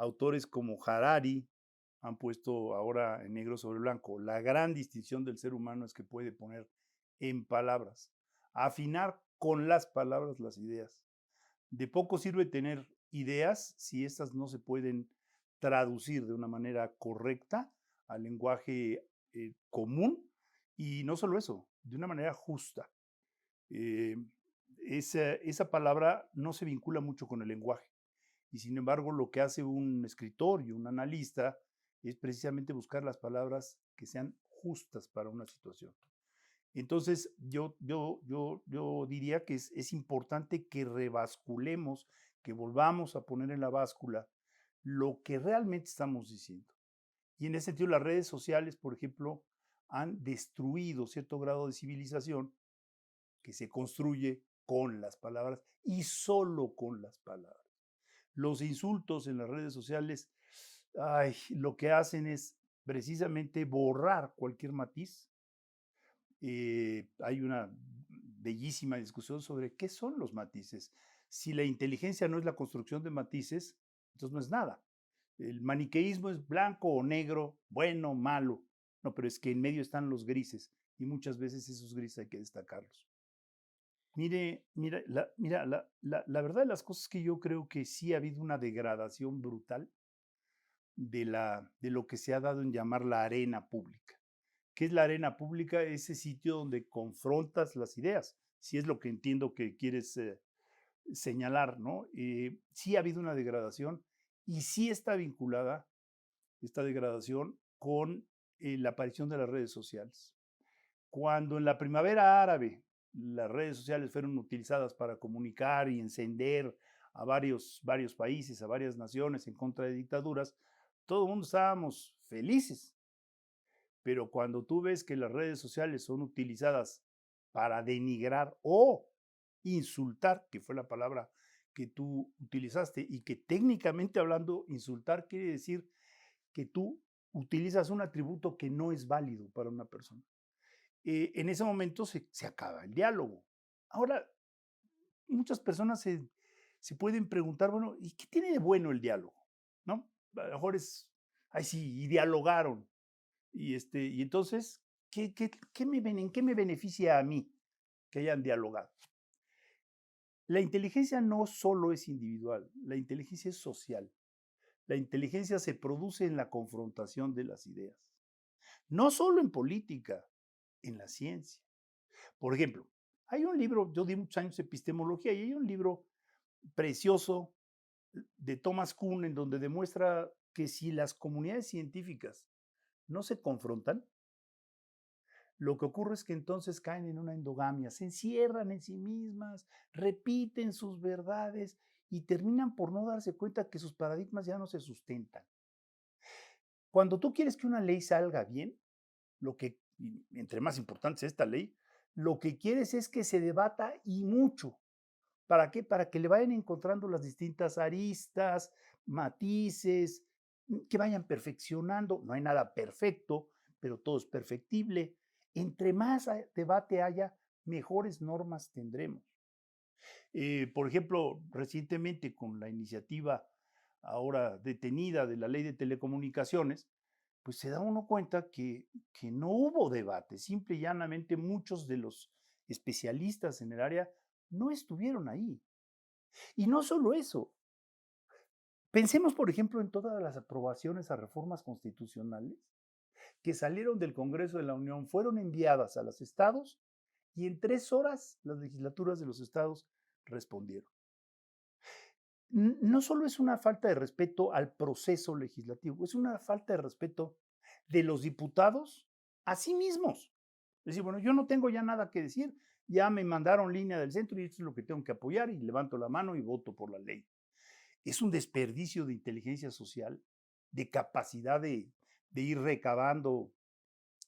Autores como Harari han puesto ahora en negro sobre blanco. La gran distinción del ser humano es que puede poner en palabras, afinar con las palabras las ideas. De poco sirve tener ideas si estas no se pueden traducir de una manera correcta al lenguaje común y no solo eso, de una manera justa. Eh, esa palabra no se vincula mucho con el lenguaje y sin embargo lo que hace un escritor y un analista es precisamente buscar las palabras que sean justas para una situación. Entonces, yo diría que es importante que rebasculemos, que volvamos a poner en la báscula lo que realmente estamos diciendo. Y en ese sentido, las redes sociales, por ejemplo, han destruido cierto grado de civilización que se construye con las palabras y solo con las palabras. Los insultos en las redes sociales, ay, lo que hacen es precisamente borrar cualquier matiz. Hay una bellísima discusión sobre qué son los matices. Si la inteligencia no es la construcción de matices, entonces no es nada. El maniqueísmo es blanco o negro, bueno, malo. No, pero es que en medio están los grises y muchas veces esos grises hay que destacarlos. La verdad de las cosas es que yo creo que sí ha habido una degradación brutal de lo que se ha dado en llamar la arena pública. ¿Qué es la arena pública? Ese sitio donde confrontas las ideas, si es lo que entiendo que quieres señalar, ¿no? Sí ha habido una degradación y sí está vinculada esta degradación con la aparición de las redes sociales. Cuando en la primavera árabe las redes sociales fueron utilizadas para comunicar y encender a varios países, a varias naciones en contra de dictaduras, todo el mundo estábamos felices. Pero cuando tú ves que las redes sociales son utilizadas para denigrar o insultar, que fue la palabra que tú utilizaste, y que técnicamente hablando, insultar quiere decir que tú utilizas un atributo que no es válido para una persona. En ese momento se acaba el diálogo. Ahora, muchas personas se pueden preguntar, bueno, ¿y qué tiene de bueno el diálogo? ¿No? A lo mejor es, ay, sí, y dialogaron. Y entonces, ¿en qué me beneficia a mí que hayan dialogado? La inteligencia no solo es individual, la inteligencia es social. La inteligencia se produce en la confrontación de las ideas. No solo en política, en la ciencia. Por ejemplo, hay un libro, yo di muchos años de epistemología y hay un libro precioso de Thomas Kuhn en donde demuestra que si las comunidades científicas no se confrontan, lo que ocurre es que entonces caen en una endogamia, se encierran en sí mismas, repiten sus verdades y terminan por no darse cuenta que sus paradigmas ya no se sustentan. Cuando tú quieres que una ley salga bien, entre más importante es esta ley, lo que quieres es que se debata y mucho. ¿Para qué? Para que le vayan encontrando las distintas aristas, matices, que vayan perfeccionando. No hay nada perfecto, pero todo es perfectible. Entre más debate haya, mejores normas tendremos. Por ejemplo, recientemente con la iniciativa ahora detenida de la ley de telecomunicaciones, pues se da uno cuenta que no hubo debate, simple y llanamente muchos de los especialistas en el área no estuvieron ahí. Y no solo eso, pensemos por ejemplo en todas las aprobaciones a reformas constitucionales que salieron del Congreso de la Unión, fueron enviadas a los estados y en 3 horas las legislaturas de los estados respondieron. No solo es una falta de respeto al proceso legislativo, es una falta de respeto de los diputados a sí mismos. Es decir, bueno, yo no tengo ya nada que decir, ya me mandaron línea del centro y esto es lo que tengo que apoyar y levanto la mano y voto por la ley. Es un desperdicio de inteligencia social, de capacidad de ir recabando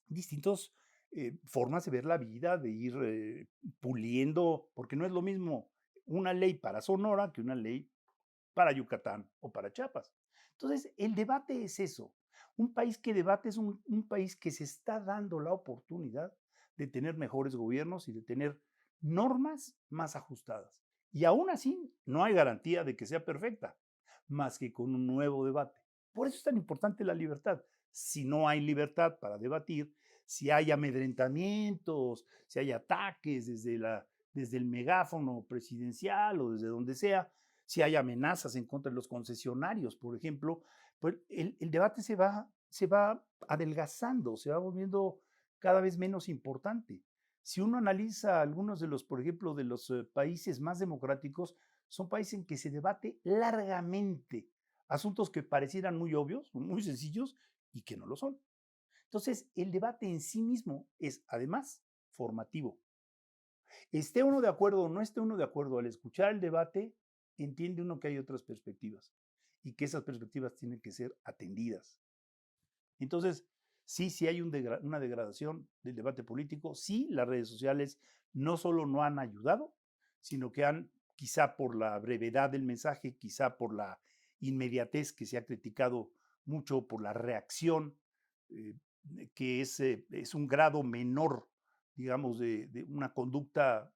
distintas formas de ver la vida, de ir puliendo, porque no es lo mismo una ley para Sonora que una ley para Yucatán o para Chiapas. Entonces, el debate es eso. Un país que debate es un país que se está dando la oportunidad de tener mejores gobiernos y de tener normas más ajustadas. Y aún así, no hay garantía de que sea perfecta, más que con un nuevo debate. Por eso es tan importante la libertad. Si no hay libertad para debatir, si hay amedrentamientos, si hay ataques desde el megáfono presidencial o desde donde sea, si hay amenazas en contra de los concesionarios, por ejemplo, pues el debate se va adelgazando, se va volviendo cada vez menos importante. Si uno analiza algunos de los, por ejemplo, de los países más democráticos, son países en que se debate largamente asuntos que parecieran muy obvios, muy sencillos y que no lo son. Entonces, el debate en sí mismo es, además, formativo. Esté uno de acuerdo o no esté uno de acuerdo, al escuchar el debate, entiende uno que hay otras perspectivas y que esas perspectivas tienen que ser atendidas. Entonces, sí hay una degradación del debate político. Sí, las redes sociales no solo no han ayudado, sino que han, quizá por la brevedad del mensaje, quizá por la inmediatez que se ha criticado mucho, por la reacción, eh, que es un grado menor, digamos, de una conducta,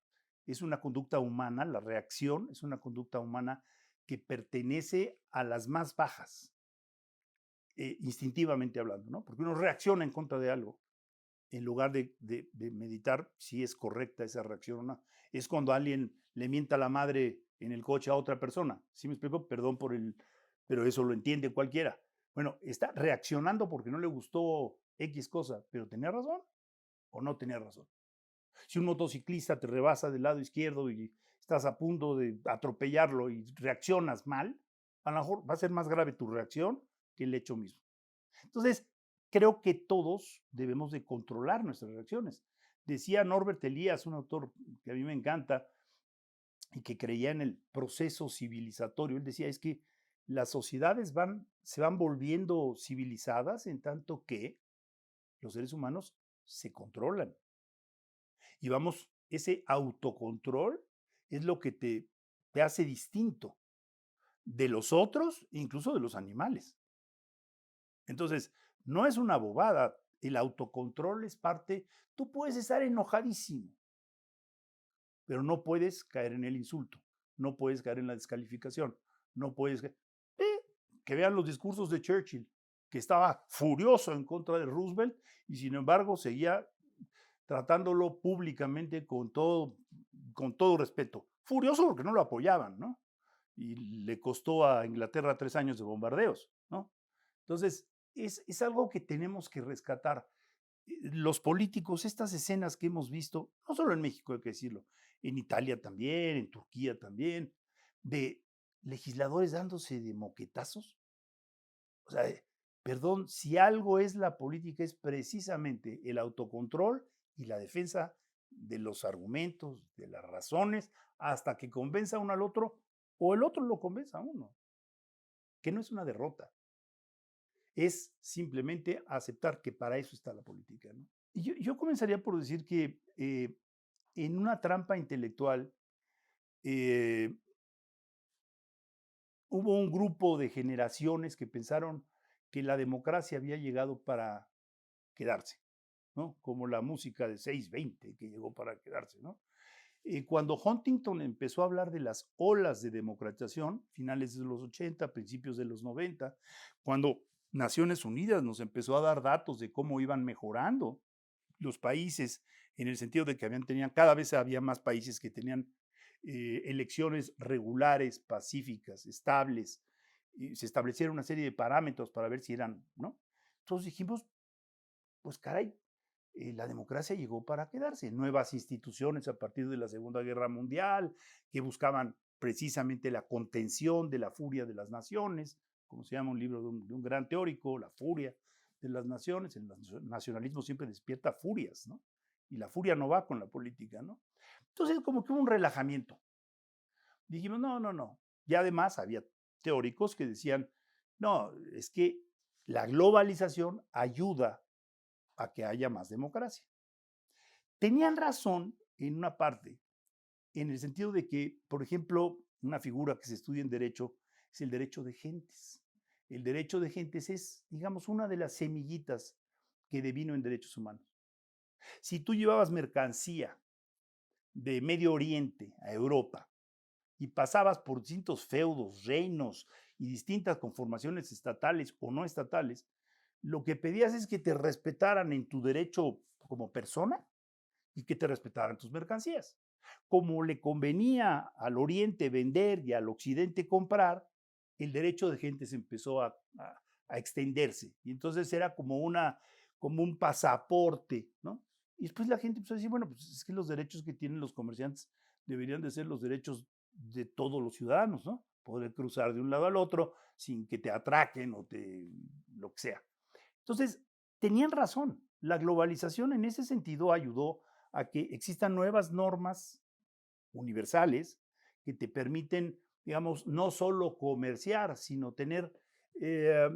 es una conducta humana, la reacción es una conducta humana que pertenece a las más bajas, instintivamente hablando, ¿no? Porque uno reacciona en contra de algo en lugar de meditar si es correcta esa reacción o no. Es cuando alguien le mienta a la madre en el coche a otra persona. ¿Sí me explico? Perdón por el, pero eso lo entiende cualquiera. Bueno, está reaccionando porque no le gustó X cosa, pero ¿tenía razón o no tenía razón? Si un motociclista te rebasa del lado izquierdo y estás a punto de atropellarlo y reaccionas mal, a lo mejor va a ser más grave tu reacción que el hecho mismo. Entonces, creo que todos debemos de controlar nuestras reacciones. Decía Norbert Elias, un autor que a mí me encanta y que creía en el proceso civilizatorio, él decía, es que las sociedades se van volviendo civilizadas en tanto que los seres humanos se controlan. Y vamos, ese autocontrol es lo que te hace distinto de los otros, incluso de los animales. Entonces, no es una bobada. El autocontrol es parte. Tú puedes estar enojadísimo, pero no puedes caer en el insulto, no puedes caer en la descalificación, no puedes. Que vean los discursos de Churchill, que estaba furioso en contra de Roosevelt y sin embargo seguía tratándolo públicamente con todo respeto. Furioso porque no lo apoyaban, ¿no? Y le costó a Inglaterra 3 años de bombardeos, ¿no? Entonces, es algo que tenemos que rescatar. Los políticos, estas escenas que hemos visto, no solo en México, hay que decirlo, en Italia también, en Turquía también, de legisladores dándose de moquetazos. O sea, perdón, si algo es la política es precisamente el autocontrol y la defensa de los argumentos, de las razones, hasta que convenza uno al otro o el otro lo convenza a uno, que no es una derrota, es simplemente aceptar que para eso está la política, ¿no? Y yo comenzaría por decir que en una trampa intelectual eh, hubo un grupo de generaciones que pensaron que la democracia había llegado para quedarse, ¿no? Como la música de 620 que llegó para quedarse, ¿no? Cuando Huntington empezó a hablar de las olas de democratización, finales de los 80, principios de los 90, cuando Naciones Unidas nos empezó a dar datos de cómo iban mejorando los países, en el sentido de que cada vez había más países que tenían elecciones regulares, pacíficas, estables, y se establecieron una serie de parámetros para ver si eran, ¿no? Entonces dijimos, pues caray, la democracia llegó para quedarse. Nuevas instituciones a partir de la Segunda Guerra Mundial que buscaban precisamente la contención de la furia de las naciones, como se llama un libro de un gran teórico, La furia de las naciones. El nacionalismo siempre despierta furias, ¿no? Y la furia no va con la política, ¿no? Entonces, como que hubo un relajamiento. Dijimos, no, no, no. Y además había teóricos que decían, no, es que la globalización ayuda a que haya más democracia. Tenían razón en una parte, en el sentido de que, por ejemplo, una figura que se estudia en derecho es el derecho de gentes. El derecho de gentes es, digamos, una de las semillitas que devino en derechos humanos. Si tú llevabas mercancía de Medio Oriente a Europa y pasabas por distintos feudos, reinos y distintas conformaciones estatales o no estatales, lo que pedías es que te respetaran en tu derecho como persona y que te respetaran tus mercancías. Como le convenía al Oriente vender y al Occidente comprar, el derecho de gente se empezó a extenderse. Y entonces era como un pasaporte, ¿no? Y después la gente empezó a decir, bueno, pues es que los derechos que tienen los comerciantes deberían de ser los derechos de todos los ciudadanos, ¿no? Poder cruzar de un lado al otro sin que te atraquen o lo que sea. Entonces, tenían razón. La globalización en ese sentido ayudó a que existan nuevas normas universales que te permiten, digamos, no solo comerciar, sino tener,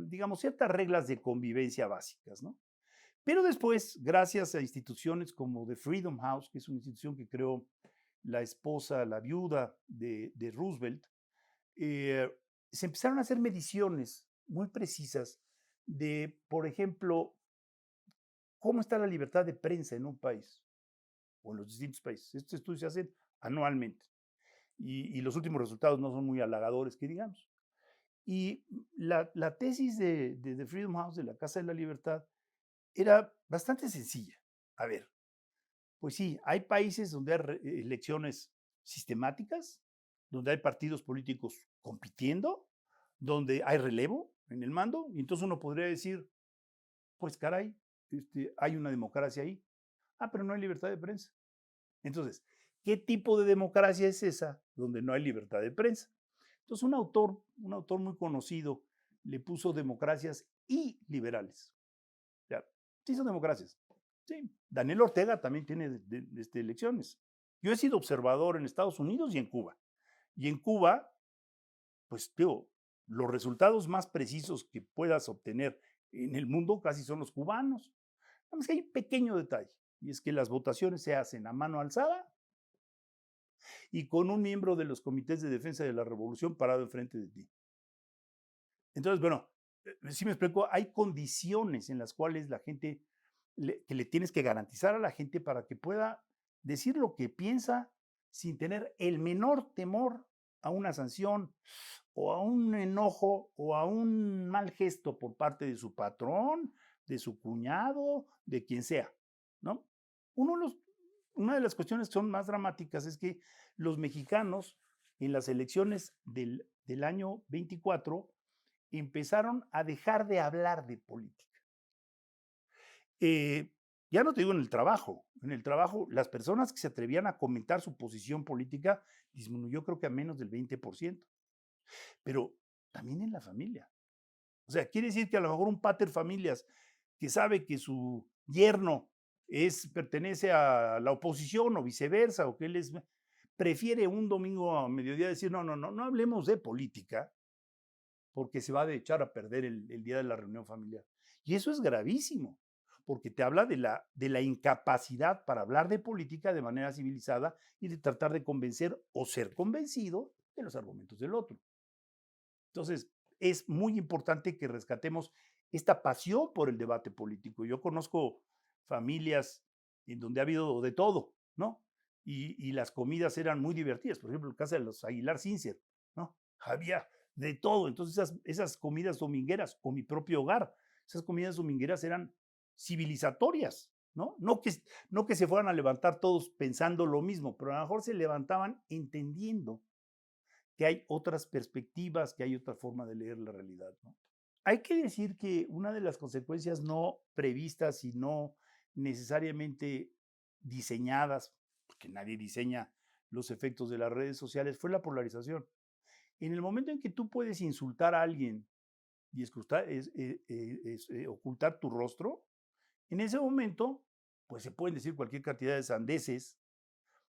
digamos, ciertas reglas de convivencia básicas, ¿no? Pero después, gracias a instituciones como The Freedom House, que es una institución que creó la esposa, la viuda de Roosevelt, eh, se empezaron a hacer mediciones muy precisas de, por ejemplo, cómo está la libertad de prensa en un país o en los distintos países. Estos estudios se hacen anualmente y los últimos resultados no son muy halagadores, que digamos. Y la tesis de The Freedom House, de la Casa de la Libertad, era bastante sencilla. A ver, pues sí, hay países donde hay elecciones sistemáticas, donde hay partidos políticos compitiendo, donde hay relevo en el mando, y entonces uno podría decir, pues caray, hay una democracia ahí. Ah, pero no hay libertad de prensa. Entonces, ¿qué tipo de democracia es esa donde no hay libertad de prensa? Entonces, un autor muy conocido le puso democracias y liberales. Ya, sí son democracias. Sí, Daniel Ortega también tiene elecciones. Yo he sido observador en Estados Unidos y en Cuba. Y en Cuba, pues digo, los resultados más precisos que puedas obtener en el mundo casi son los cubanos. Nada más que hay un pequeño detalle, y es que las votaciones se hacen a mano alzada y con un miembro de los comités de defensa de la revolución parado enfrente de ti. Entonces, bueno, si me explico, hay condiciones en las cuales la gente, que le tienes que garantizar a la gente para que pueda decir lo que piensa sin tener el menor temor a una sanción o a un enojo o a un mal gesto por parte de su patrón, de su cuñado, de quien sea, ¿no? Uno de los, una de las cuestiones que son más dramáticas es que los mexicanos en las elecciones del año 24 empezaron a dejar de hablar de política. Eh, ya no te digo en el trabajo las personas que se atrevían a comentar su posición política disminuyó creo que a menos del 20%, pero también en la familia. O sea, quiere decir que a lo mejor un pater familias que sabe que su yerno pertenece a la oposición o viceversa, o que él prefiere un domingo a mediodía decir, no hablemos de política, porque se va a echar a perder el día de la reunión familiar. Y eso es gravísimo, porque te habla de la incapacidad para hablar de política de manera civilizada y de tratar de convencer o ser convencido de los argumentos del otro. Entonces, es muy importante que rescatemos esta pasión por el debate político. Yo conozco familias en donde ha habido de todo, ¿no? Y las comidas eran muy divertidas. Por ejemplo, en casa de los Aguilar Sincer, ¿no? Había de todo. Entonces, esas comidas domingueras o mi propio hogar, esas comidas domingueras eran civilizatorias, ¿no? No que se fueran a levantar todos pensando lo mismo, pero a lo mejor se levantaban entendiendo que hay otras perspectivas, que hay otra forma de leer la realidad, ¿no? Hay que decir que una de las consecuencias no previstas y no necesariamente diseñadas, porque nadie diseña los efectos de las redes sociales, fue la polarización. En el momento en que tú puedes insultar a alguien y ocultar tu rostro, en ese momento, pues se pueden decir cualquier cantidad de sandeces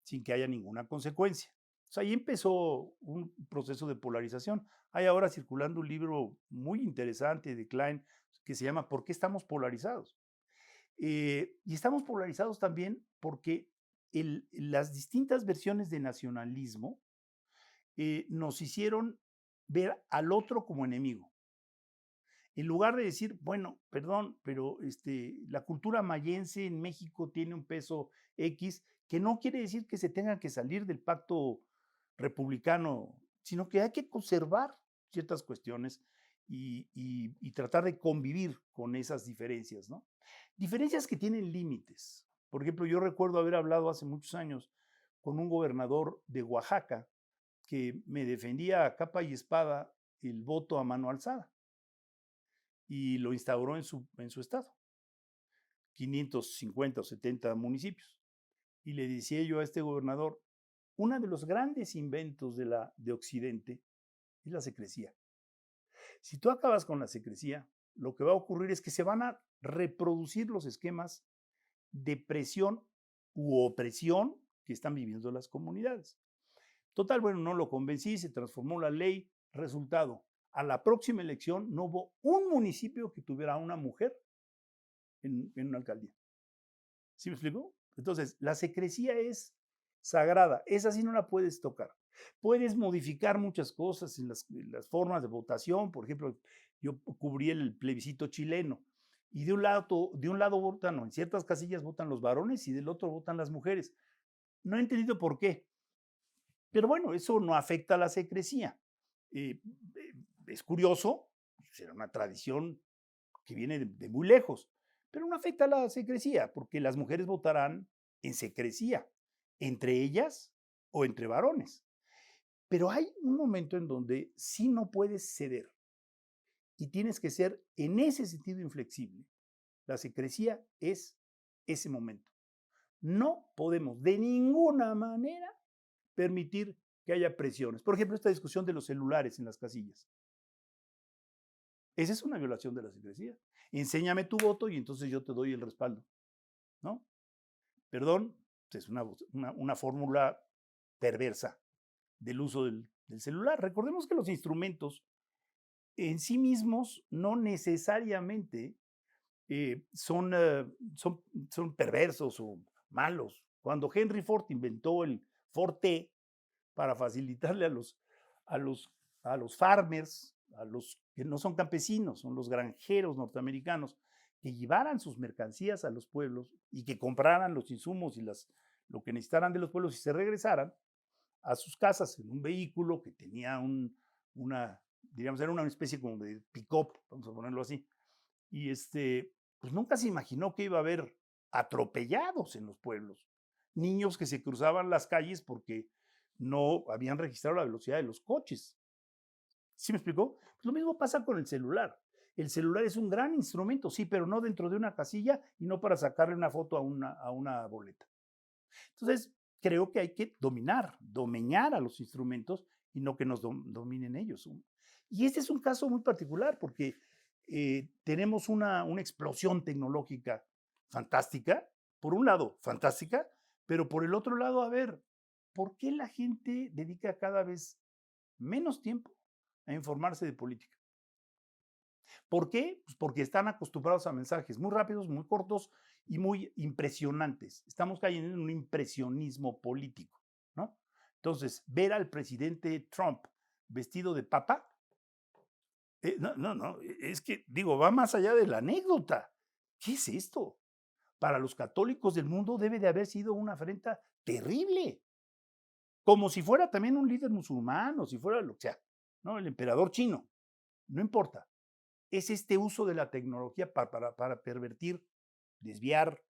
sin que haya ninguna consecuencia. O sea, ahí empezó un proceso de polarización. Hay ahora circulando un libro muy interesante de Klein que se llama ¿Por qué estamos polarizados? Y estamos polarizados también porque las distintas versiones de nacionalismo nos hicieron ver al otro como enemigo. En lugar de decir, bueno, perdón, pero la cultura mayense en México tiene un peso X, que no quiere decir que se tenga que salir del pacto republicano, sino que hay que conservar ciertas cuestiones y tratar de convivir con esas diferencias, ¿no? Diferencias que tienen límites. Por ejemplo, yo recuerdo haber hablado hace muchos años con un gobernador de Oaxaca que me defendía a capa y espada el voto a mano alzada y lo instauró en su estado, 550 o 70 municipios. Y le decía yo a este gobernador, uno de los grandes inventos de Occidente es la secrecía. Si tú acabas con la secrecía, lo que va a ocurrir es que se van a reproducir los esquemas de presión u opresión que están viviendo las comunidades. Total, bueno, no lo convencí, se transformó la ley. Resultado, a la próxima elección no hubo un municipio que tuviera una mujer en una alcaldía. ¿Sí me explico? Entonces, la secrecía es sagrada, esa sí no la puedes tocar. Puedes modificar muchas cosas en las formas de votación. Por ejemplo, yo cubrí el plebiscito chileno y de un lado votan, en ciertas casillas votan los varones y del otro votan las mujeres. No he entendido por qué, pero bueno, eso no afecta a la secrecía. Eh, es curioso, será una tradición que viene de muy lejos, pero no afecta a la secrecía, porque las mujeres votarán en secrecía, entre ellas o entre varones. Pero hay un momento en donde sí no puedes ceder y tienes que ser en ese sentido inflexible. La secrecía es ese momento. No podemos de ninguna manera permitir que haya presiones. Por ejemplo, esta discusión de los celulares en las casillas. Esa es una violación de la secrecía. Enséñame tu voto y entonces yo te doy el respaldo, ¿no? Perdón, es una fórmula perversa del uso del celular. Recordemos que los instrumentos en sí mismos no necesariamente son perversos o malos. Cuando Henry Ford inventó el Ford T para facilitarle a los, a los farmers, a los que no son campesinos, son los granjeros norteamericanos, que llevaran sus mercancías a los pueblos y que compraran los insumos y lo que necesitaran de los pueblos y se regresaran a sus casas en un vehículo que tenía digamos, era una especie como de pick-up, vamos a ponerlo así. Y pues nunca se imaginó que iba a haber atropellados en los pueblos, niños que se cruzaban las calles porque no habían registrado la velocidad de los coches. ¿Sí me explicó? Pues lo mismo pasa con el celular. El celular es un gran instrumento, sí, pero no dentro de una casilla y no para sacarle una foto a una boleta. Entonces, creo que hay que domeñar a los instrumentos y no que nos dominen ellos. Y este es un caso muy particular porque tenemos una explosión tecnológica fantástica, por un lado, fantástica, pero por el otro lado, a ver, ¿por qué la gente dedica cada vez menos tiempo a informarse de política? ¿Por qué? Pues porque están acostumbrados a mensajes muy rápidos, muy cortos y muy impresionantes. Estamos cayendo en un impresionismo político, ¿no? Entonces, ver al presidente Trump vestido de papa, no, es que, digo, va más allá de la anécdota. ¿Qué es esto? Para los católicos del mundo debe de haber sido una afrenta terrible, como si fuera también un líder musulmán o si fuera lo que sea, ¿no? El emperador chino, no importa. Es este uso de la tecnología para pervertir, desviar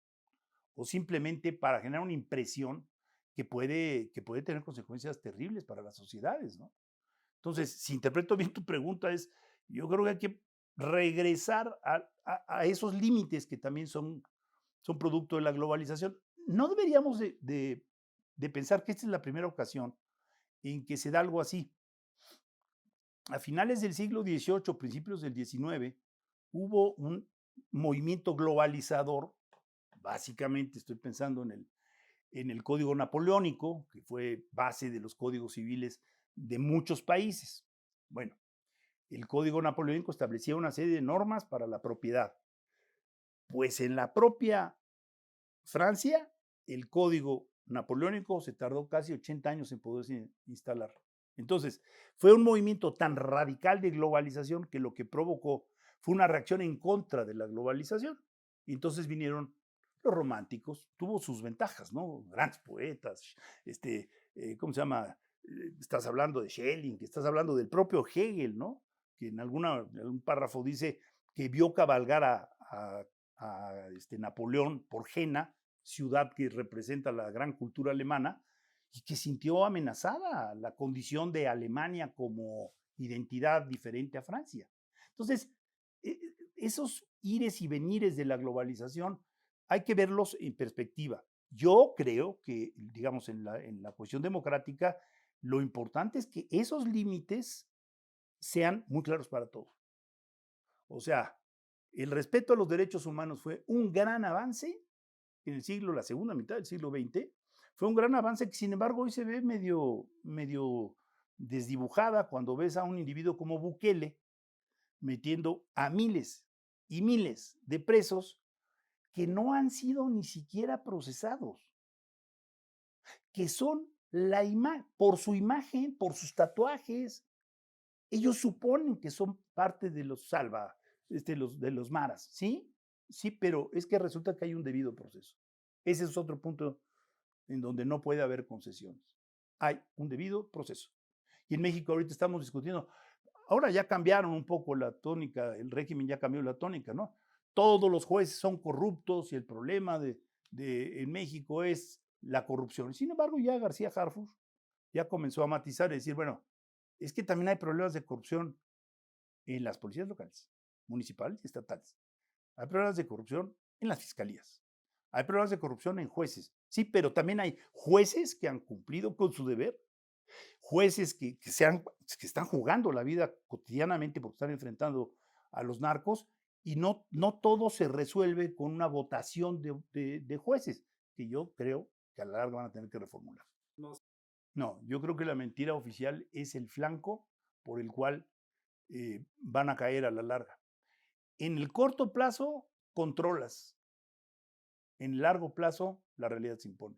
o simplemente para generar una impresión que puede tener consecuencias terribles para las sociedades, ¿no? Entonces, si interpreto bien tu pregunta, yo creo que hay que regresar a esos límites que también son producto de la globalización. No deberíamos de pensar que esta es la primera ocasión en que se da algo así. A finales del siglo XVIII, principios del XIX, hubo un movimiento globalizador, básicamente estoy pensando en el Código Napoleónico, que fue base de los códigos civiles de muchos países. Bueno, el Código Napoleónico establecía una serie de normas para la propiedad. Pues en la propia Francia, el Código Napoleónico se tardó casi 80 años en poderse instalar. Entonces, fue un movimiento tan radical de globalización que lo que provocó fue una reacción en contra de la globalización. Y entonces vinieron los románticos, tuvo sus ventajas, ¿no? Grandes poetas, ¿cómo se llama? estás hablando de Schelling, que estás hablando del propio Hegel, ¿no? Que en algún párrafo dice que vio cabalgar a Napoleón por Jena, ciudad que representa la gran cultura alemana, y que sintió amenazada la condición de Alemania como identidad diferente a Francia. Entonces, esos ires y venires de la globalización hay que verlos en perspectiva. Yo creo que, digamos, en la cuestión democrática, lo importante es que esos límites sean muy claros para todos. O sea, el respeto a los derechos humanos fue un gran avance en la segunda mitad del siglo XX. Fue un gran avance que, sin embargo, hoy se ve medio desdibujada cuando ves a un individuo como Bukele metiendo a miles y miles de presos que no han sido ni siquiera procesados, que son por su imagen, por sus tatuajes. Ellos suponen que son parte de de los maras, ¿sí? Sí, pero es que resulta que hay un debido proceso. Ese es otro punto en donde no puede haber concesiones. Hay un debido proceso. Y en México ahorita estamos discutiendo, ahora ya cambiaron un poco la tónica, el régimen ya cambió la tónica, ¿no? Todos los jueces son corruptos y el problema en México es la corrupción. Sin embargo, ya García Harfuch ya comenzó a matizar y decir, bueno, es que también hay problemas de corrupción en las policías locales, municipales y estatales. Hay problemas de corrupción en las fiscalías. Hay problemas de corrupción en jueces. Sí, pero también hay jueces que han cumplido con su deber, jueces que están jugando la vida cotidianamente porque están enfrentando a los narcos y no todo se resuelve con una votación de jueces, que yo creo que a la larga van a tener que reformular. No, yo creo que la mentira oficial es el flanco por el cual van a caer a la larga. En el corto plazo, controlas. En el largo plazo, la realidad se impone.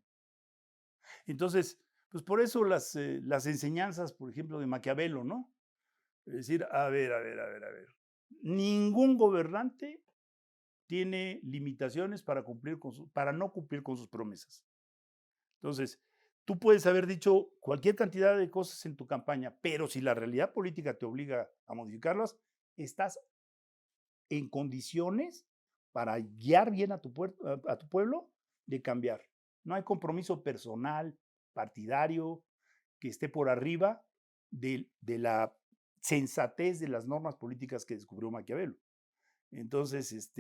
Entonces, pues por eso las enseñanzas, por ejemplo, de Maquiavelo, ¿no? Es decir, a ver, a ver, a ver, a ver. Ningún gobernante tiene limitaciones para no cumplir con sus promesas. Entonces, tú puedes haber dicho cualquier cantidad de cosas en tu campaña, pero si la realidad política te obliga a modificarlas, estás en condiciones para guiar bien a tu pueblo de cambiar. No hay compromiso personal, partidario, que esté por arriba de la sensatez de las normas políticas que descubrió Maquiavelo. Entonces,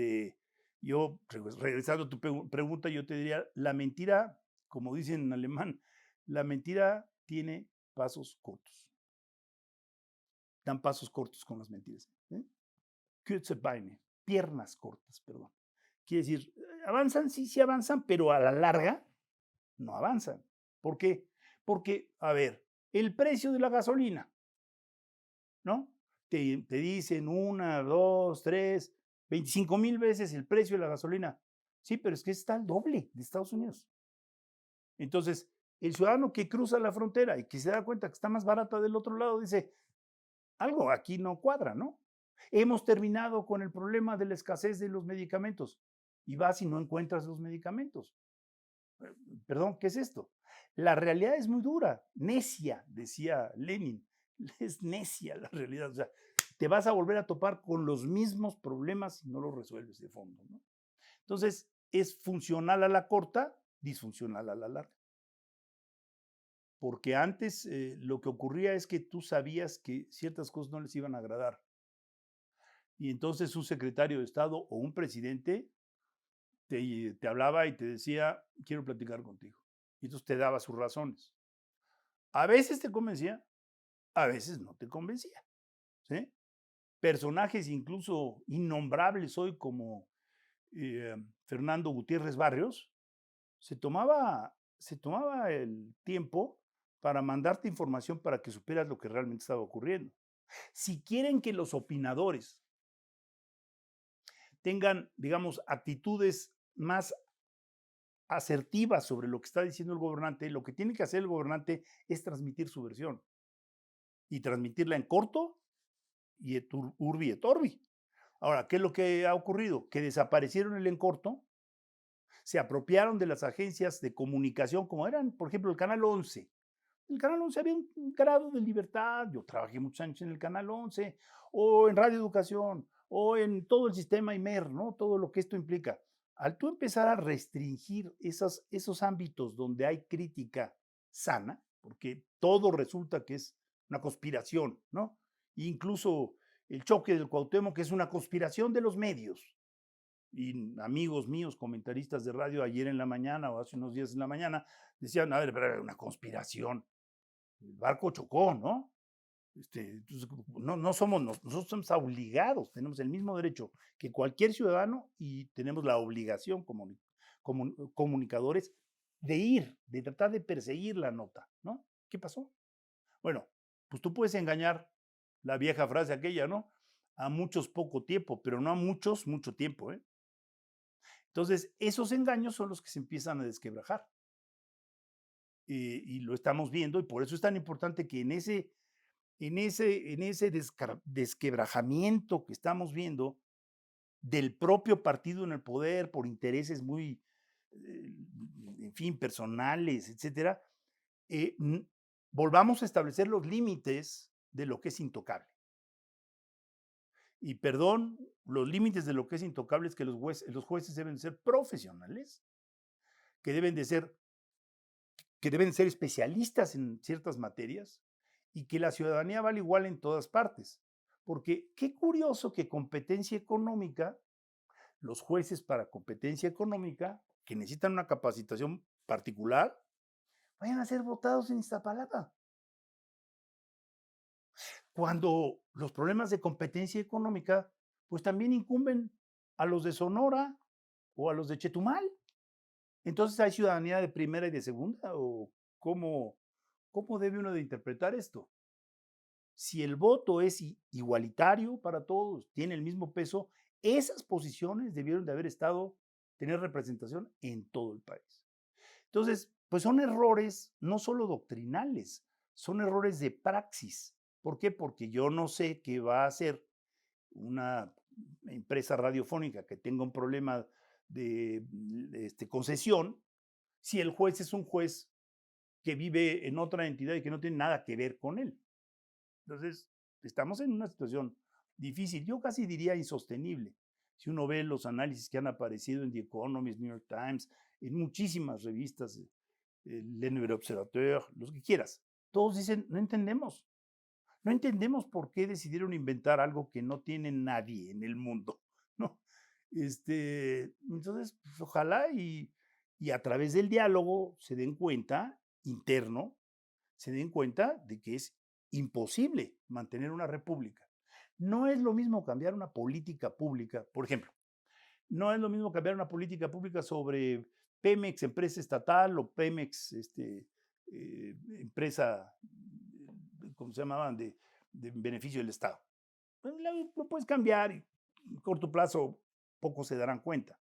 regresando a tu pregunta, yo te diría, la mentira, como dicen en alemán, la mentira tiene pasos cortos. Dan pasos cortos con las mentiras. Kürze Beine, piernas cortas, perdón. Quiere decir, avanzan, sí avanzan, pero a la larga no avanzan. ¿Por qué? Porque, a ver, el precio de la gasolina, ¿no? Te dicen 1, 2, 3, 25,000 veces el precio de la gasolina. Sí, pero es que está al doble de Estados Unidos. Entonces, el ciudadano que cruza la frontera y que se da cuenta que está más barata del otro lado, dice, algo aquí no cuadra, ¿no? Hemos terminado con el problema de la escasez de los medicamentos y vas y no encuentras los medicamentos. Perdón, ¿qué es esto? La realidad es muy dura, necia, decía Lenin. Es necia la realidad. O sea, te vas a volver a topar con los mismos problemas si no los resuelves de fondo, ¿no? Entonces, es funcional a la corta, disfuncional a la larga. Porque antes lo que ocurría es que tú sabías que ciertas cosas no les iban a agradar. Y entonces un secretario de Estado o un presidente te hablaba y te decía, quiero platicar contigo. Y entonces te daba sus razones. A veces te convencía, a veces no te convencía. ¿Sí? Personajes incluso innombrables hoy como Fernando Gutiérrez Barrios, se tomaba el tiempo para mandarte información para que supieras lo que realmente estaba ocurriendo. Si quieren que los opinadores tengan, digamos, actitudes más asertivas sobre lo que está diciendo el gobernante, lo que tiene que hacer el gobernante es transmitir su versión y transmitirla en corto y et urbi et orbi. Ahora, ¿qué es lo que ha ocurrido? Que desaparecieron el en corto, se apropiaron de las agencias de comunicación, como eran, por ejemplo, el Canal 11, El Canal 11 había un grado de libertad. Yo trabajé muchos años en el Canal 11, o en Radio Educación, o en todo el sistema IMER, ¿no? Todo lo que esto implica. Al tú empezar a restringir esos ámbitos donde hay crítica sana, porque todo resulta que es una conspiración, ¿no? Incluso el choque del Cuauhtémoc, que es una conspiración de los medios. Y amigos míos, comentaristas de radio, ayer en la mañana o hace unos días en la mañana, decían, a ver, pero una conspiración. El barco chocó, ¿no? Entonces, no somos, nosotros somos obligados, tenemos el mismo derecho que cualquier ciudadano y tenemos la obligación como comunicadores de ir, de tratar de perseguir la nota, ¿no? ¿Qué pasó? Bueno, pues tú puedes engañar, la vieja frase aquella, ¿no? A muchos poco tiempo, pero no a muchos mucho tiempo, ¿eh? Entonces, esos engaños son los que se empiezan a desquebrajar. Y lo estamos viendo, y por eso es tan importante que en ese desquebrajamiento que estamos viendo del propio partido en el poder por intereses muy, eh, en fin, personales, etcétera, volvamos a establecer los límites de lo que es intocable. Y perdón, los límites de lo que es intocable es que los jueces deben ser profesionales, que deben de ser que deben ser especialistas en ciertas materias y que la ciudadanía vale igual en todas partes. Porque qué curioso que competencia económica, los jueces para competencia económica, que necesitan una capacitación particular, vayan a ser votados en Iztapalapa. Cuando los problemas de competencia económica, pues también incumben a los de Sonora o a los de Chetumal. Entonces, ¿hay ciudadanía de primera y de segunda? ¿O cómo debe uno de interpretar esto? Si el voto es igualitario para todos, tiene el mismo peso, esas posiciones debieron de tener representación en todo el país. Entonces, pues son errores no solo doctrinales, son errores de praxis. ¿Por qué? Porque yo no sé qué va a hacer una empresa radiofónica que tenga un problema de concesión si el juez es un juez que vive en otra entidad y que no tiene nada que ver con él. Entonces, estamos en una situación difícil, yo casi diría insostenible. Si uno ve los análisis que han aparecido en The Economist, New York Times, en muchísimas revistas, Le Nouvel Observateur, los que quieras, todos dicen, no entendemos por qué decidieron inventar algo que no tiene nadie en el mundo, ¿no? Entonces, pues, ojalá y a través del diálogo se den cuenta, interno, se den cuenta de que es imposible mantener una república. No es lo mismo cambiar una política pública, por ejemplo, no es lo mismo cambiar una política pública sobre Pemex, empresa estatal, o Pemex, empresa, ¿cómo se llamaban?, de beneficio del Estado. Pues, lo puedes cambiar y en corto plazo pocos se darán cuenta.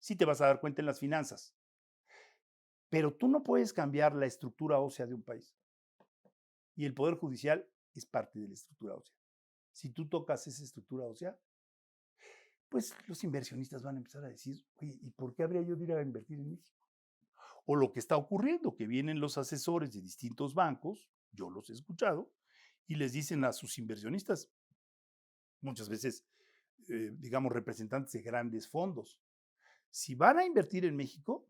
Sí te vas a dar cuenta en las finanzas, pero tú no puedes cambiar la estructura ósea de un país. Y el Poder Judicial es parte de la estructura ósea. Si tú tocas esa estructura ósea, pues los inversionistas van a empezar a decir, oye, ¿y por qué habría yo de ir a invertir en México? O lo que está ocurriendo, que vienen los asesores de distintos bancos, yo los he escuchado, y les dicen a sus inversionistas, muchas veces, digamos, representantes de grandes fondos, si van a invertir en México,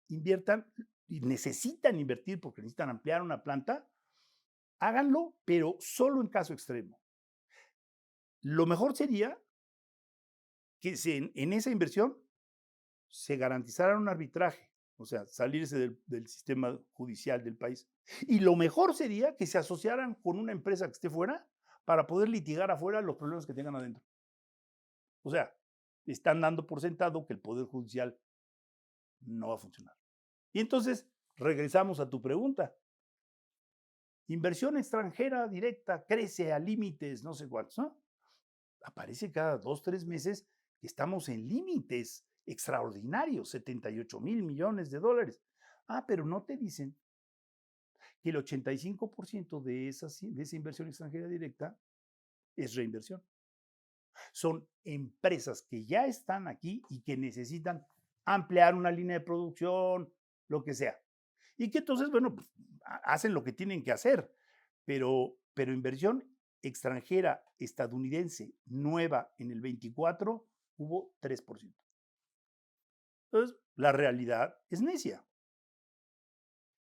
inviertan y necesitan invertir porque necesitan ampliar una planta, háganlo, pero solo en caso extremo. Lo mejor sería que en esa inversión se garantizara un arbitraje, o sea, salirse del sistema judicial del país. Y lo mejor sería que se asociaran con una empresa que esté fuera para poder litigar afuera los problemas que tengan adentro. O sea, están dando por sentado que el Poder Judicial no va a funcionar. Y entonces, regresamos a tu pregunta. Inversión extranjera directa crece a límites, no sé cuántos, ¿no? Aparece cada 2, 3 meses que estamos en límites extraordinarios, 78,000 millones de dólares. Pero no te dicen que el 85% de esa inversión extranjera directa es reinversión. Son empresas que ya están aquí y que necesitan ampliar una línea de producción, lo que sea. y que entonces, bueno, pues, hacen lo que tienen que hacer, pero inversión extranjera estadounidense nueva en el 24 hubo 3%. Entonces, la realidad es necia.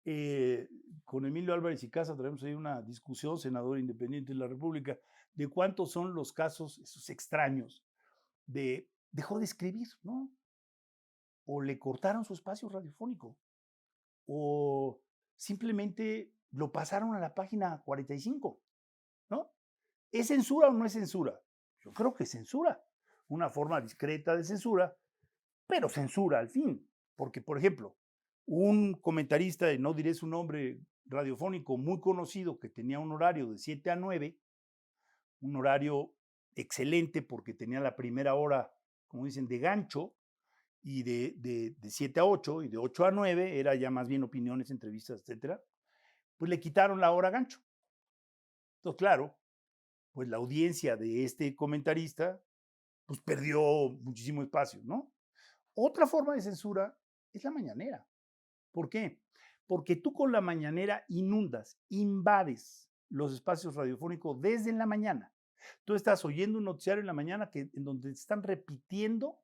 Eh, con Emilio Álvarez y Casa traemos ahí una discusión, senador independiente de la República, de cuántos son los casos, esos extraños, de dejó de escribir, ¿no? O le cortaron su espacio radiofónico, o simplemente lo pasaron a la página 45, ¿no? ¿Es censura o no es censura? Yo creo que es censura, una forma discreta de censura, pero censura al fin. Porque, por ejemplo, un comentarista, y no diré su nombre, radiofónico muy conocido, que tenía un horario de 7 a 9, un horario excelente porque tenía la primera hora, como dicen, de gancho, y de 7 a 8, y de 8 a 9 era ya más bien opiniones, entrevistas, etcétera, pues le quitaron la hora gancho. Entonces, claro, pues la audiencia de este comentarista, pues perdió muchísimo espacio, ¿no? Otra forma de censura es la mañanera. ¿Por qué? Porque tú con la mañanera inundas, invades los espacios radiofónicos desde en la mañana. Tú estás oyendo un noticiario en la mañana en donde están repitiendo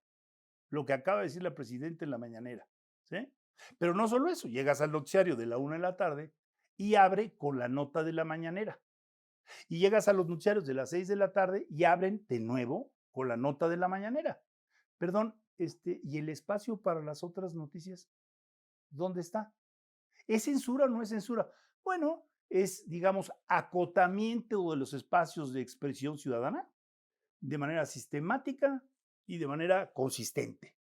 lo que acaba de decir la presidenta en la mañanera, ¿sí? Pero no solo eso, llegas al noticiario de la 1 de la tarde y abre con la nota de la mañanera. Y llegas a los noticiarios de las 6 de la tarde y abren de nuevo con la nota de la mañanera. Perdón, ¿y el espacio para las otras noticias? ¿Dónde está? ¿Es censura o no es censura? Bueno, es, digamos, acotamiento de los espacios de expresión ciudadana de manera sistemática y de manera consistente.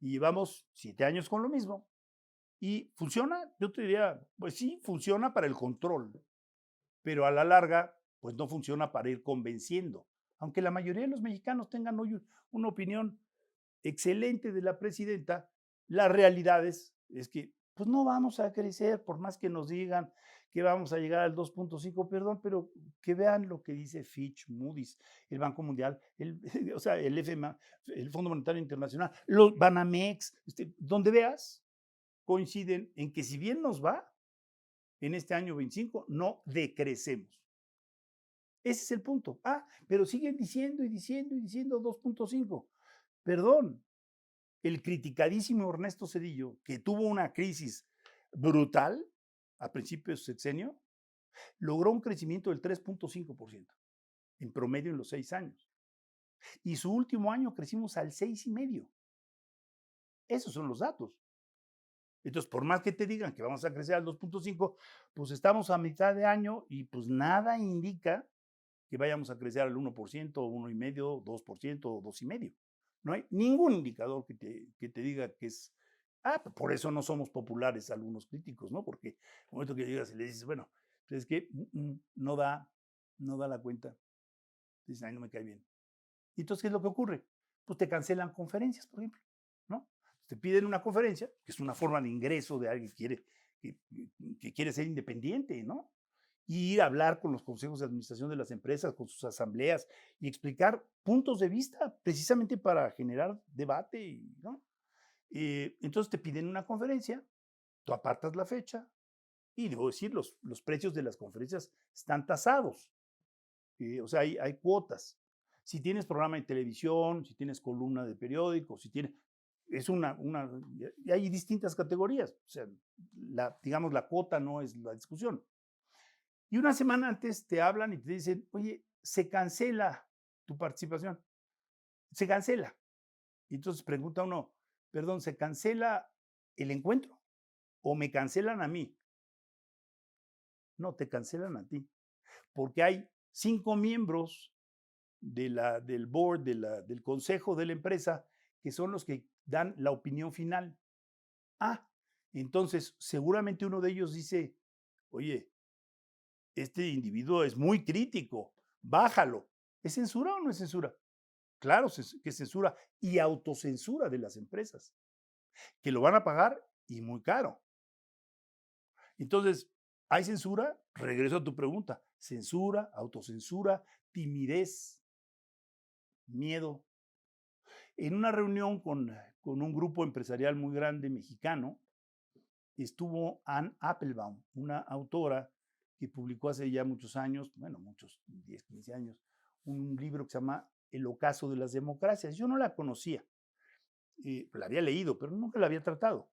Y llevamos 7 años con lo mismo. ¿Y funciona? Yo te diría, pues sí, funciona para el control, pero a la larga, pues no funciona para ir convenciendo. Aunque la mayoría de los mexicanos tengan hoy una opinión excelente de la presidenta, la realidad es que pues no vamos a crecer, por más que nos digan que vamos a llegar al 2.5, perdón, pero que vean lo que dice Fitch, Moody's, el Banco Mundial, o sea, el FMA, el Fondo Monetario Internacional, los Banamex, donde veas, coinciden en que si bien nos va en este año 25, no decrecemos. Ese es el punto. Ah, pero siguen diciendo y diciendo y diciendo 2.5. Perdón, el criticadísimo Ernesto Zedillo, que tuvo una crisis brutal a principios de sexenio, logró un crecimiento del 3.5% en promedio en los 6 años. Y su último año crecimos al 6,5%. Esos son los datos. Entonces, por más que te digan que vamos a crecer al 2.5, pues estamos a mitad de año y pues nada indica que vayamos a crecer al 1%, 1,5%, 2% o 2,5%. No hay ningún indicador que te diga que es. Por eso no somos populares algunos críticos, ¿no? Porque el momento que llegas y le dices, bueno, pues es que no da la cuenta. Dices, ay, no me cae bien. ¿Y entonces qué es lo que ocurre? Pues te cancelan conferencias, por ejemplo, ¿no? Te piden una conferencia, que es una forma de ingreso de alguien que quiere ser independiente, ¿no? Y ir a hablar con los consejos de administración de las empresas, con sus asambleas y explicar puntos de vista precisamente para generar debate, ¿no? Entonces te piden una conferencia, tú apartas la fecha y debo decir, los precios de las conferencias están tasados, o sea, hay cuotas. Si tienes programa de televisión, si tienes columna de periódico, si tienes, y hay distintas categorías, o sea, digamos, la cuota no es la discusión. Y una semana antes te hablan y te dicen, oye, se cancela tu participación, se cancela. Y entonces pregunta uno, perdón, ¿se cancela el encuentro o me cancelan a mí? No, te cancelan a ti, porque hay 5 miembros del board, del consejo de la empresa, que son los que dan la opinión final. Entonces seguramente uno de ellos dice, oye, este individuo es muy crítico, bájalo. ¿Es censura o no es censura? Claro que es censura y autocensura de las empresas, que lo van a pagar y muy caro. Entonces, ¿hay censura? Regreso a tu pregunta. Censura, autocensura, timidez, miedo. En una reunión con un grupo empresarial muy grande mexicano, estuvo Anne Applebaum, una autora que publicó hace ya muchos años, bueno, muchos, 10, 15 años, un libro que se llama El ocaso de las democracias. Yo no la conocía, la había leído, pero nunca la había tratado.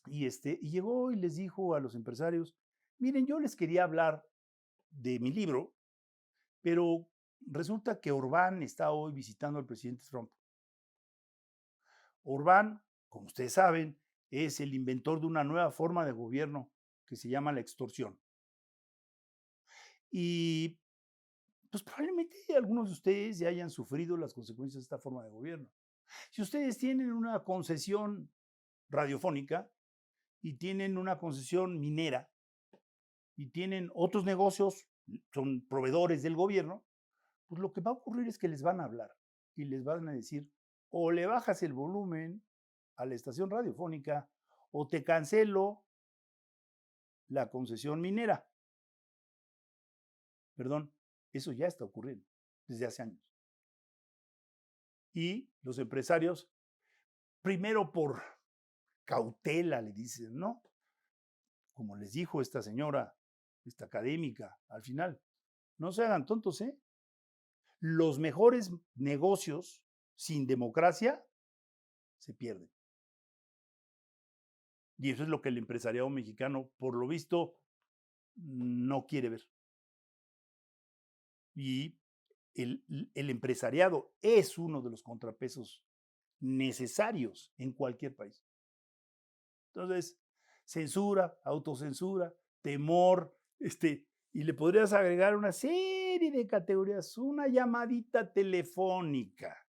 Y llegó y les dijo a los empresarios, miren, yo les quería hablar de mi libro, pero resulta que Orbán está hoy visitando al presidente Trump. Orbán, como ustedes saben, es el inventor de una nueva forma de gobierno que se llama la extorsión. Y pues probablemente algunos de ustedes ya hayan sufrido las consecuencias de esta forma de gobierno. Si ustedes tienen una concesión radiofónica y tienen una concesión minera y tienen otros negocios, son proveedores del gobierno, pues lo que va a ocurrir es que les van a hablar y les van a decir, o le bajas el volumen a la estación radiofónica o te cancelo la concesión minera. Perdón, eso ya está ocurriendo desde hace años. Y los empresarios, primero por cautela, le dicen, ¿no? Como les dijo esta señora, esta académica, al final, no se hagan tontos, ¿eh? Los mejores negocios sin democracia se pierden. Y eso es lo que el empresariado mexicano, por lo visto, no quiere ver. Y el empresariado es uno de los contrapesos necesarios en cualquier país. Entonces, censura, autocensura, temor, y le podrías agregar una serie de categorías, una llamadita telefónica,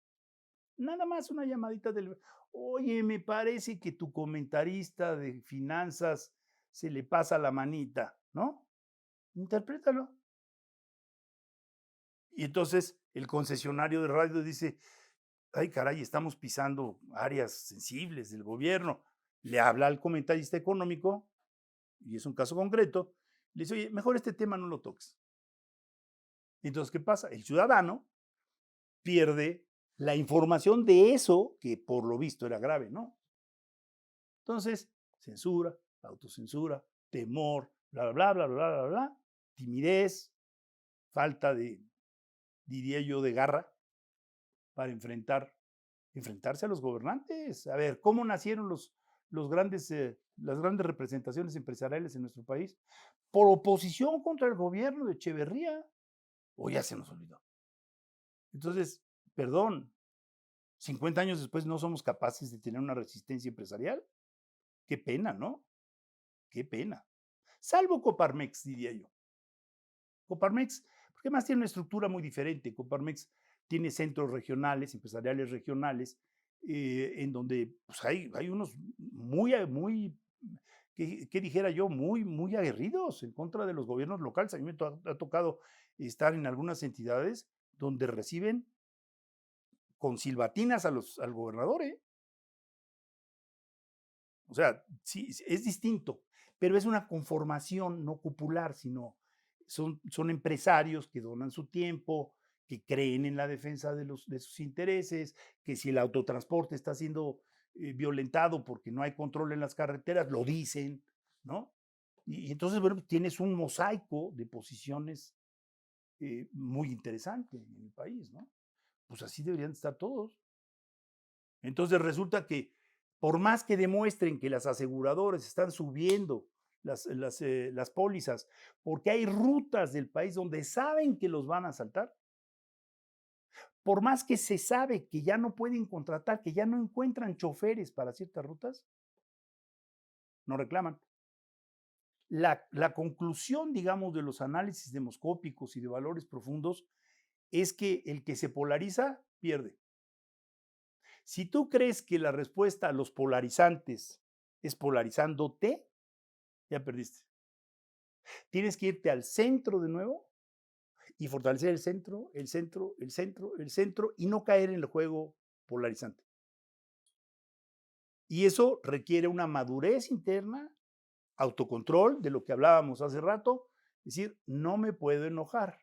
nada más una llamadita telefónica. Oye, me parece que tu comentarista de finanzas se le pasa la manita, ¿no? Interprétalo. Y entonces el concesionario de radio dice, ay caray, estamos pisando áreas sensibles del gobierno. Le habla al comentarista económico, y es un caso concreto, le dice, oye, mejor este tema no lo toques. Entonces, ¿qué pasa? El ciudadano pierde la información de eso que por lo visto era grave, ¿no? Entonces, censura, autocensura, temor, bla, bla, bla, bla, bla, bla, bla, timidez, falta de, diría yo, de garra para enfrentarse a los gobernantes. A ver, ¿cómo nacieron las grandes representaciones empresariales en nuestro país? Por oposición contra el gobierno de Echeverría. O ya se nos olvidó. Entonces, perdón, 50 años después no somos capaces de tener una resistencia empresarial. Qué pena, ¿no? Qué pena. Salvo Coparmex, diría yo. Coparmex, porque además tiene una estructura muy diferente. Coparmex tiene centros regionales, empresariales regionales, en donde pues, hay unos muy, que dijera yo, muy aguerridos en contra de los gobiernos locales. A mí me ha tocado estar en algunas entidades donde reciben con silbatinas al gobernador, ¿eh? O sea, sí, es distinto, pero es una conformación no popular, sino son empresarios que donan su tiempo, que creen en la defensa de sus intereses, que si el autotransporte está siendo violentado porque no hay control en las carreteras, lo dicen, ¿no? Y entonces, bueno, pues tienes un mosaico de posiciones muy interesante en el país, ¿no? Pues así deberían estar todos. Entonces resulta que por más que demuestren que las aseguradoras están subiendo las pólizas, porque hay rutas del país donde saben que los van a asaltar, por más que se sabe que ya no pueden contratar, que ya no encuentran choferes para ciertas rutas, no reclaman. La conclusión, digamos, de los análisis demoscópicos y de valores profundos es que el que se polariza pierde. Si tú crees que la respuesta a los polarizantes es polarizándote, ya perdiste. Tienes que irte al centro de nuevo y fortalecer el centro, el centro, el centro, el centro y no caer en el juego polarizante. Y eso requiere una madurez interna, autocontrol, de lo que hablábamos hace rato, es decir, no me puedo enojar.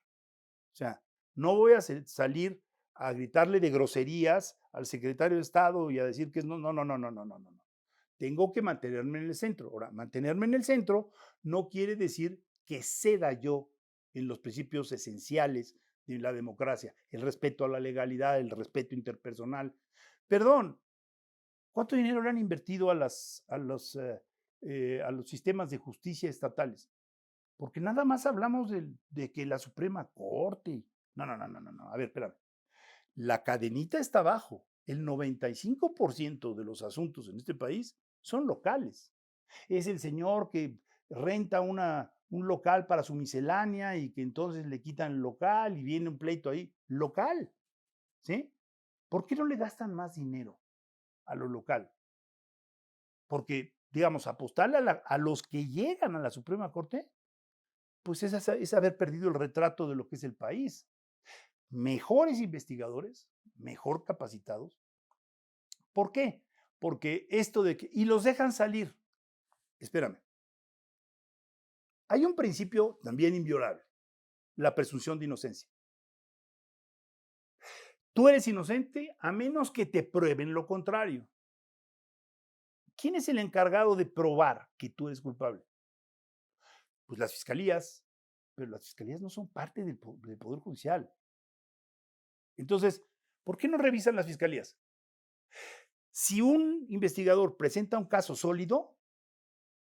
O sea, no voy a salir a gritarle de groserías al secretario de Estado y a decir que no, no, no, no, no, no, no, no. tengo que mantenerme en el centro. Ahora, mantenerme en el centro no quiere decir que ceda yo en los principios esenciales de la democracia, el respeto a la legalidad, el respeto interpersonal. Perdón, ¿cuánto dinero le han invertido a los sistemas de justicia estatales? Porque nada más hablamos de que la Suprema Corte. No, no, no, no, no, no. A ver, espérame. La cadenita está abajo. El 95% de los asuntos en este país son locales. Es el señor que renta un local para su miscelánea y que entonces le quitan el local y viene un pleito ahí. Local, ¿sí? ¿Por qué no le gastan más dinero a lo local? Porque, digamos, apostarle a los que llegan a la Suprema Corte, pues es haber perdido el retrato de lo que es el país. Mejores investigadores, mejor capacitados. ¿Por qué? Porque esto de que, y los dejan salir. Espérame. Hay un principio también inviolable, la presunción de inocencia. Tú eres inocente a menos que te prueben lo contrario. ¿Quién es el encargado de probar que tú eres culpable? Pues las fiscalías, pero las fiscalías no son parte del Poder Judicial. Entonces, ¿por qué no revisan las fiscalías? Si un investigador presenta un caso sólido,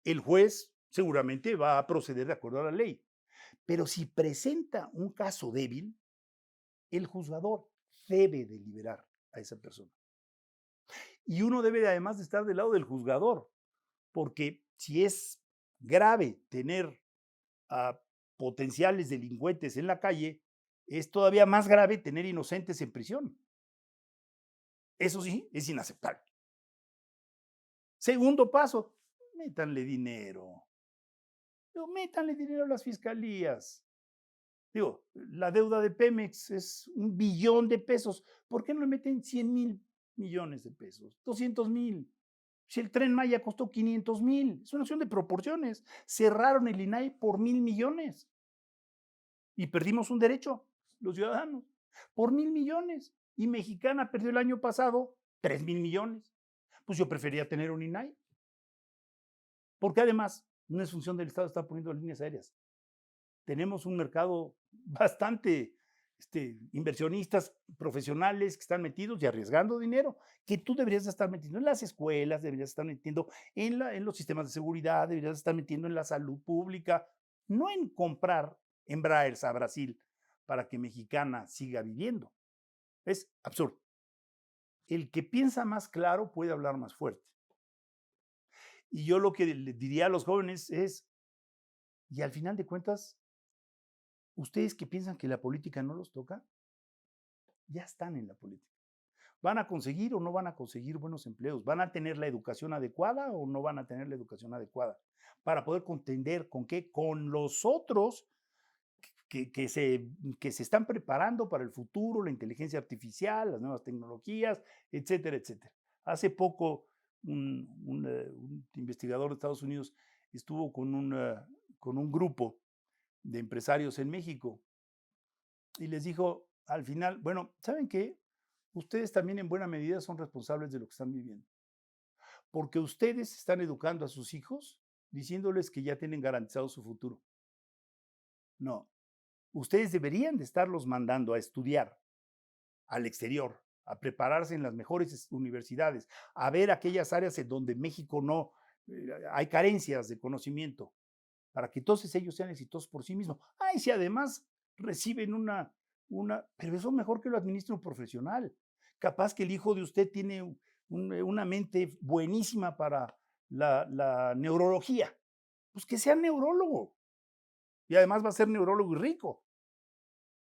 el juez seguramente va a proceder de acuerdo a la ley. Pero si presenta un caso débil, el juzgador debe de liberar a esa persona. Y uno debe además de estar del lado del juzgador, porque si es grave tener a potenciales delincuentes en la calle, es todavía más grave tener inocentes en prisión. Eso sí, es inaceptable. Segundo paso, métanle dinero. Métanle dinero a las fiscalías. Digo, la deuda de Pemex es 1 billón de pesos. ¿Por qué no le meten 100,000 millones de pesos? 200,000. Si el Tren Maya costó 500,000, es una cuestión de proporciones. Cerraron el INAI por 1,000 millones y perdimos un derecho, los ciudadanos, por 1,000 millones. Y Mexicana perdió el año pasado 3,000 millones. Pues yo prefería tener un INAI, porque además no es función del Estado estar poniendo líneas aéreas. Tenemos un mercado bastante inversionistas profesionales que están metidos y arriesgando dinero, que tú deberías estar metiendo en las escuelas, deberías estar metiendo en los sistemas de seguridad, deberías estar metiendo en la salud pública, no en comprar Embraers a Brasil para que Mexicana siga viviendo. Es absurdo. El que piensa más claro puede hablar más fuerte. Y yo lo que le diría a los jóvenes es, y al final de cuentas, ustedes que piensan que la política no los toca, ya están en la política. ¿Van a conseguir o no van a conseguir buenos empleos? ¿Van a tener la educación adecuada o no van a tener la educación adecuada? Para poder contender con qué, con los otros que se están preparando para el futuro, la inteligencia artificial, las nuevas tecnologías, etcétera, etcétera. Hace poco un investigador de Estados Unidos estuvo con un grupo de empresarios en México y les dijo al final, bueno, ¿saben qué? Ustedes también en buena medida son responsables de lo que están viviendo, porque ustedes están educando a sus hijos diciéndoles que ya tienen garantizado su futuro. No, ustedes deberían de estarlos mandando a estudiar al exterior, a prepararse en las mejores universidades, a ver aquellas áreas en donde México no hay carencias de conocimiento, para que entonces ellos sean exitosos por sí mismos. Ay, si además reciben pero eso mejor que lo administre un profesional. Capaz que el hijo de usted tiene una mente buenísima para la neurología. Pues que sea neurólogo. Y además va a ser neurólogo y rico.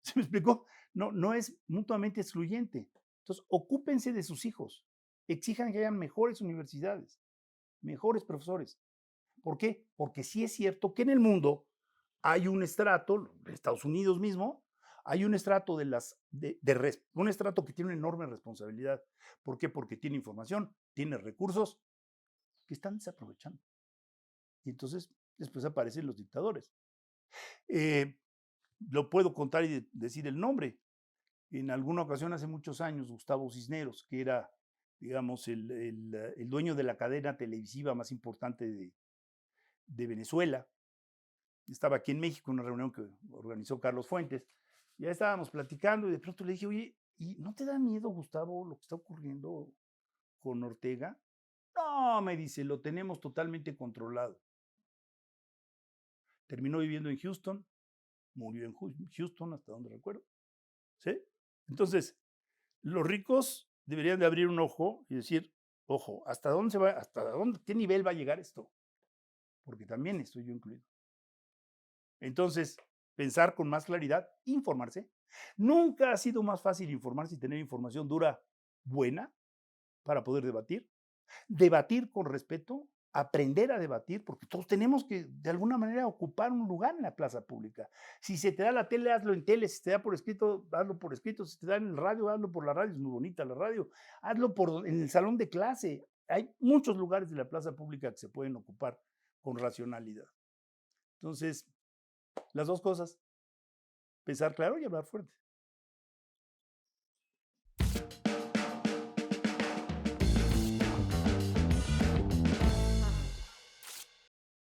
¿Se me explicó? No, no es mutuamente excluyente. Entonces, ocúpense de sus hijos. Exijan que hayan mejores universidades, mejores profesores. ¿Por qué? Porque sí es cierto que en el mundo hay un estrato, en Estados Unidos mismo, hay un estrato un estrato que tiene una enorme responsabilidad. ¿Por qué? Porque tiene información, tiene recursos que están desaprovechando. Y entonces después aparecen los dictadores. Lo puedo contar y decir el nombre. En alguna ocasión, hace muchos años, Gustavo Cisneros, que era digamos, el dueño de la cadena televisiva más importante de Venezuela. Estaba aquí en México en una reunión que organizó Carlos Fuentes. Ya estábamos platicando y de pronto le dije, oye, ¿y no te da miedo, Gustavo, lo que está ocurriendo con Ortega? No, me dice, lo tenemos totalmente controlado. Terminó viviendo en Houston, murió en Houston, hasta donde recuerdo. ¿Sí? Entonces, los ricos deberían de abrir un ojo y decir, ojo, ¿hasta dónde se va, hasta dónde, qué nivel va a llegar esto? Porque también estoy yo incluido. Entonces, pensar con más claridad, informarse. Nunca ha sido más fácil informarse y tener información dura, buena, para poder debatir. Debatir con respeto, aprender a debatir, porque todos tenemos que, de alguna manera, ocupar un lugar en la plaza pública. Si se te da la tele, hazlo en tele. Si se te da por escrito, hazlo por escrito. Si te da en el radio, hazlo por la radio. Es muy bonita la radio. Hazlo en el salón de clase. Hay muchos lugares de la plaza pública que se pueden ocupar con racionalidad. Entonces, las dos cosas, pensar claro y hablar fuerte.